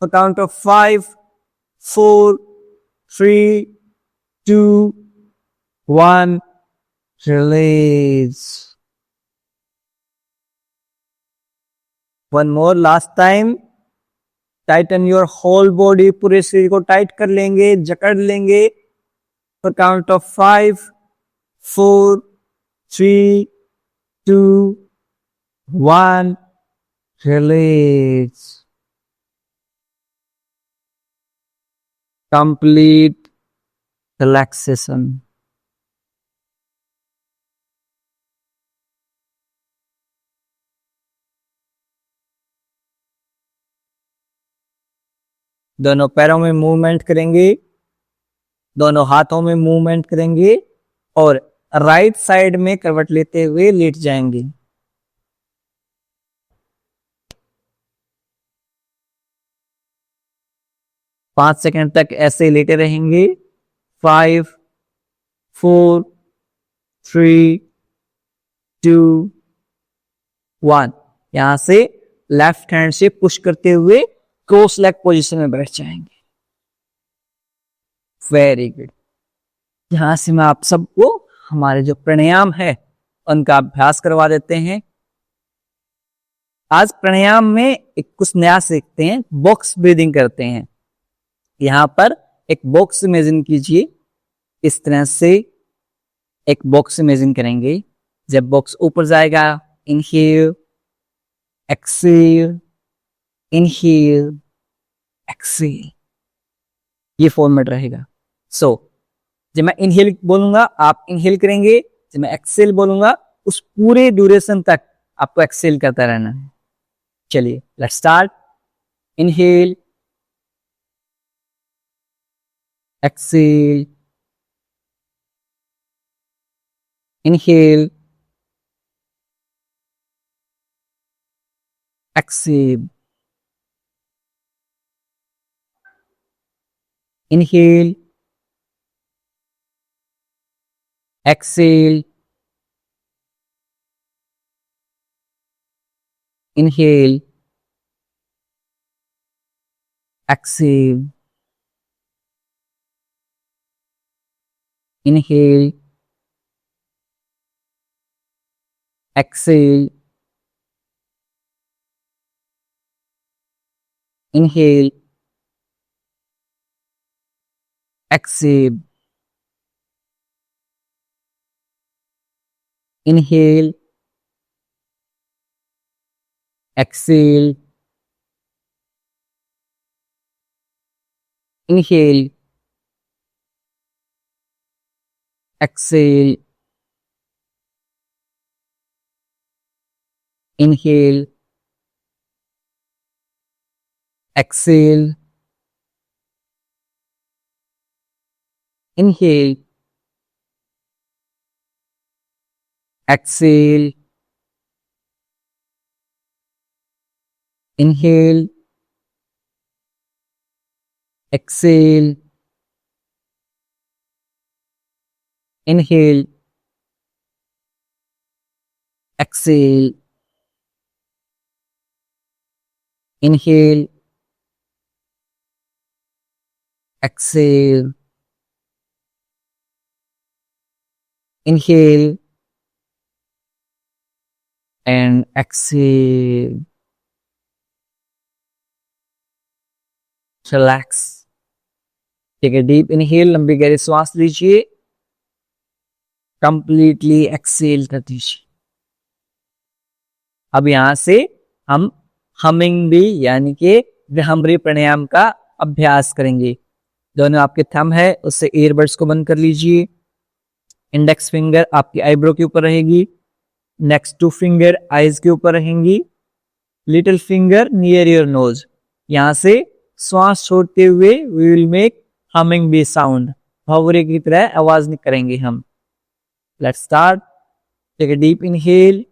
for count of 5, 4, 3, 2, 1. Release. One more, last time. Tighten your whole body. पूरे शरीर को tight कर लेंगे, जकड़ लेंगे for count of 5, 4, 3, 2, 1. Release. Complete relaxation. दोनों पैरों में मूवमेंट करेंगे, दोनों हाथों में मूवमेंट करेंगे और राइट साइड में करवट लेते हुए लेट जाएंगे। पांच सेकंड तक ऐसे लेटे रहेंगे। 5, 4, 3, 2, 1। यहां से लेफ्ट हैंड से पुश करते हुए क्रॉस लेग पोजीशन में बैठ जाएंगे। Very good. यहां से मैं आप सबको हमारे जो प्राणायाम है उनका अभ्यास करवा देते हैं। आज प्राणायाम में एक कुछ नया सीखते हैं, बॉक्स ब्रीदिंग करते हैं। यहां पर एक बॉक्स इमेजिन कीजिए। इस तरह से एक बॉक्स इमेजिन करेंगे। जब बॉक्स ऊपर जाएगा, इनहेल, एक्सेल, इनहेल, एक्सेल, ये फॉर्मेट रहेगा। सो जब मैं इनहेल बोलूंगा आप इनहेल करेंगे, जब मैं एक्सेल बोलूंगा उस पूरे ड्यूरेशन तक आपको एक्सेल करता रहना है। चलिए let's start. Inhale, exhale, inhale, exhale, inhale, exhale, inhale, exhale, inhale, exhale, inhale, exhale, inhale, exhale, inhale, exhale, inhale, exhale, inhale, exhale, inhale, exhale, inhale, exhale, inhale, exhale, inhale and exhale. Relax. Take a deep inhale, लंबी गहरी सांस लीजिए। Completely Excel कर दीजिए। अब यहां से हम हमिंग भी यानी कि विहंगरी प्राणायाम का अभ्यास करेंगे। दोनों आपके थंब है उससे ईयरबड्स को बंद कर लीजिए। इंडेक्स फिंगर आपकी आईब्रो के ऊपर रहेगी। नेक्स्ट टू फिंगर आईज के ऊपर रहेंगी। Little finger near your nose. यहां से श्वास छोड़ते हुए we will make humming bee sound. भंवरे की तरह आवाज करेंगे हम। Let's start. Take a deep inhale.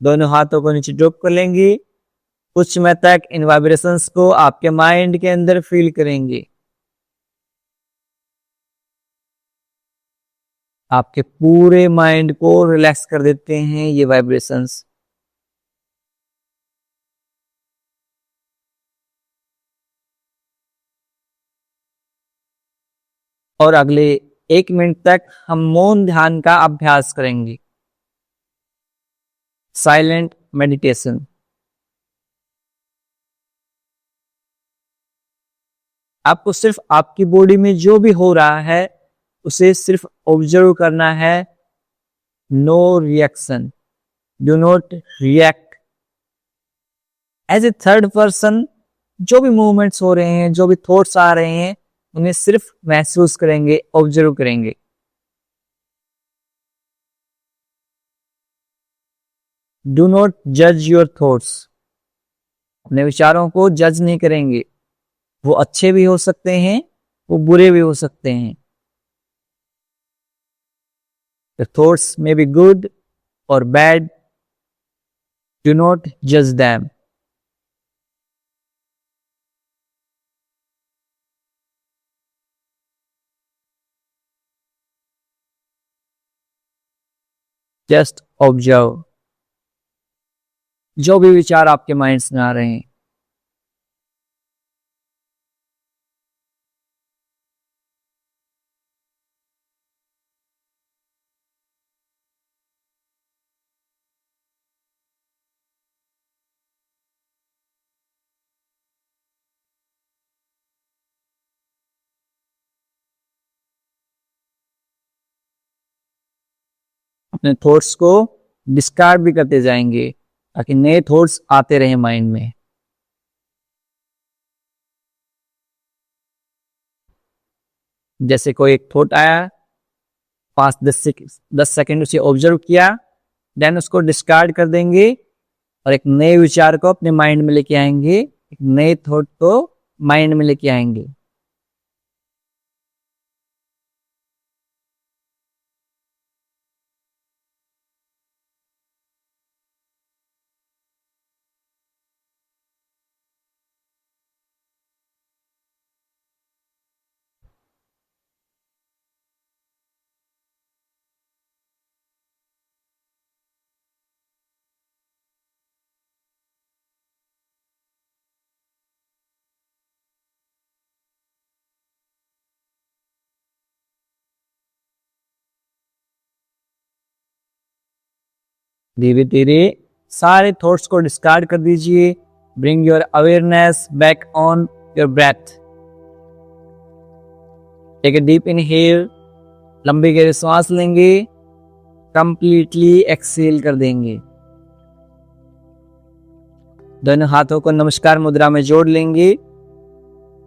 दोनों हाथों को नीचे ड्रॉप कर लेंगे। कुछ समय तक इन वाइब्रेशंस को आपके माइंड के अंदर फील करेंगे। आपके पूरे माइंड को रिलैक्स कर देते हैं ये वाइब्रेशंस। और अगले 1 मिनट तक हम मौन ध्यान का अभ्यास करेंगे, साइलेंट मेडिटेशन। आपको सिर्फ आपकी बॉडी में जो भी हो रहा है उसे सिर्फ ऑब्जर्व करना है। No reaction, do not react. As a third person जो भी मूवमेंट्स हो रहे हैं, जो भी थॉट्स आ रहे हैं, उन्हें सिर्फ महसूस करेंगे, ऑब्जर्व करेंगे। डू नॉट जज योर थॉट्स। अपने विचारों को जज नहीं करेंगे। वो अच्छे भी हो सकते हैं, वो बुरे भी हो सकते हैं। The thoughts may be good or bad. Do not judge them. Just observe. जो भी विचार आपके माइंड्स में आ रहे हैं, अपने थॉट्स को डिस्कार्ड भी करते जाएंगे ताकि नए थॉट्स आते रहे माइंड में। जैसे कोई एक थॉट आया, 5-10 सेकेंड उसे ऑब्जर्व किया, देन उसको डिस्कार्ड कर देंगे और एक नए विचार को अपने माइंड में लेके आएंगे, एक नए थॉट को माइंड में लेके आएंगे। धीरे धीरे सारे थॉट्स को डिस्कार्ड कर दीजिए। Bring your awareness back on your breath. Take a deep inhale, लंबी गहरी सांस लेंगे, कंप्लीटली एक्सेल कर देंगे। दोनों हाथों को नमस्कार मुद्रा में जोड़ लेंगे।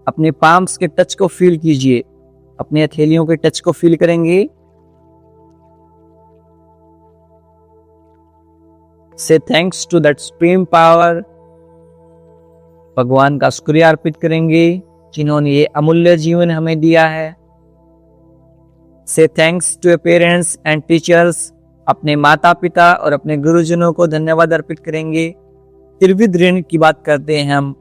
अपने पाम्स के टच को फील कीजिए, अपने हथेलियों के टच को फील करेंगे। Say thanks to that supreme power. भगवान का शुक्रिया अर्पित करेंगे जिन्होंने ये अमूल्य जीवन हमें दिया है। Say thanks to your parents and teachers. अपने माता पिता और अपने गुरुजनों को धन्यवाद अर्पित करेंगे। त्रिविध ऋण की बात करते हैं हम,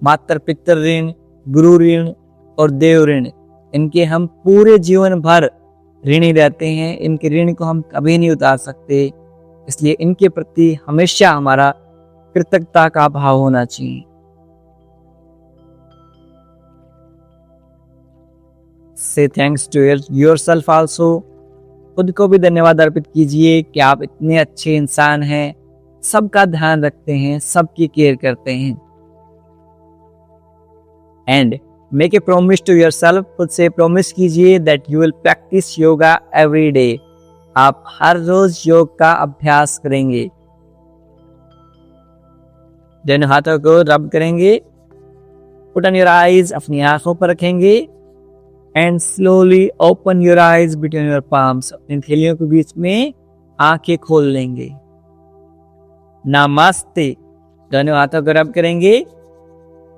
मातर पितर ऋण, गुरु ऋण और देव ऋण। इनके हम पूरे जीवन भर ऋणी रहते हैं, इनके ऋण को हम कभी नहीं उतार सकते, इसलिए इनके प्रति हमेशा हमारा कृतज्ञता का भाव होना चाहिए। से थैंक्स टू योरसेल्फ आल्सो। खुद को भी धन्यवाद अर्पित कीजिए कि आप इतने अच्छे इंसान हैं, सबका ध्यान रखते हैं, सबकी केयर करते हैं। And make a promise to yourself. खुद से प्रॉमिस कीजिए that you will practice yoga every day. आप हर रोज योग का अभ्यास करेंगे। दोनों हाथों को रब करेंगे। पुट ऑन योर आईज, अपनी आंखों पर रखेंगे and slowly open your eyes between your palms. अपनी हथेलियों के बीच में आंखें खोल लेंगे। नमस्ते। दोनों हाथों को रब करेंगे,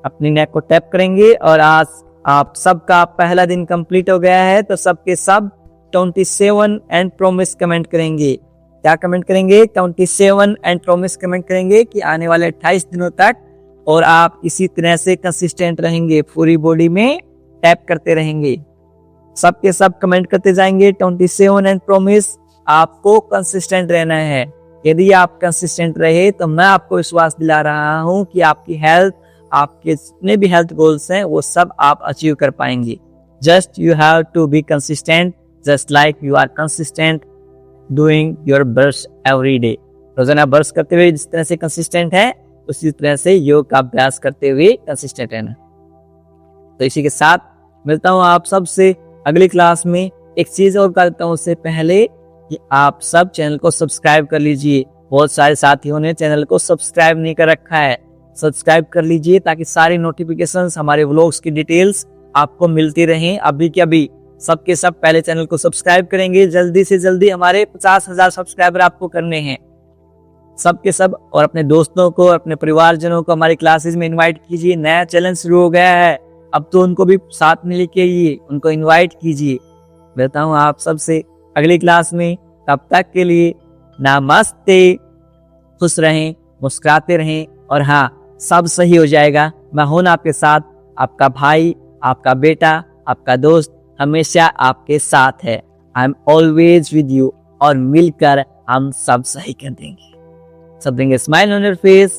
अपनी नेक को टैप करेंगे और आज आप सबका पहला दिन कंप्लीट हो गया है, तो सबके सब 27 एंड प्रॉमिस कमेंट करेंगे। क्या कमेंट करेंगे? 27 एंड प्रॉमिस कमेंट करेंगे कि आने वाले 28 दिनों तक और आप इसी तरह से कंसिस्टेंट रहेंगे, पूरी बॉडी में टैप करते रहेंगे। सबके सब कमेंट करते जाएंगे 27 एंड प्रॉमिस। आपको कंसिस्टेंट रहना है। यदि आप कंसिस्टेंट रहे तो मैं आपको विश्वास दिला रहा हूं कि आपकी हेल्थ, आपके जितने भी हेल्थ गोल्स हैं वो सब आप अचीव कर पाएंगे। Just you have to be consistent, just like you are consistent doing your brush every day. रोजाना ब्रश करते हुए जिस तरह से कंसिस्टेंट है, उसी तरह से योग का अभ्यास करते हुए कंसिस्टेंट रहना। तो इसी के साथ मिलता हूं आप सबसे अगली क्लास में। एक चीज और करता हूं उससे पहले कि आप सब चैनल को सब्सक्राइब कर लीजिए। बहुत सारे साथियों ने चैनल को सब्सक्राइब नहीं कर रखा है, सब्सक्राइब कर लीजिए ताकि सारी नोटिफिकेशंस, हमारे व्लॉग्स की डिटेल्स आपको मिलती रहें। अभी के अभी सबके सब पहले चैनल को सब्सक्राइब करेंगे। जल्दी से जल्दी हमारे 50,000 सब्सक्राइबर आपको करने हैं सबके सब। और अपने दोस्तों को, अपने परिवारजनों को हमारी क्लासेस में इनवाइट कीजिए। नया चैलेंज शुरू हो गया है, अब तो उनको भी साथ में लेके आइए, उनको इनवाइट कीजिए। मिलता हूँ आप सबसे अगली क्लास में। तब तक के लिए नमस्ते। खुश रहें, मुस्कुराते रहें और हाँ, सब सही हो जाएगा। मैं हूं आपके साथ, आपका भाई, आपका बेटा, आपका दोस्त हमेशा आपके साथ है। I am always with you. और मिलकर हम सब सही कर देंगे। So bring a smile on your face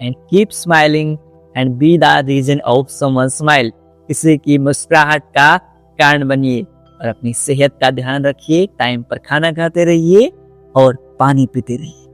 and keep smiling and be the reason of someone's smile. किसी की मुस्कुराहट का कारण बनिए और अपनी सेहत का ध्यान रखिए। टाइम पर खाना खाते रहिए और पानी पीते रहिए।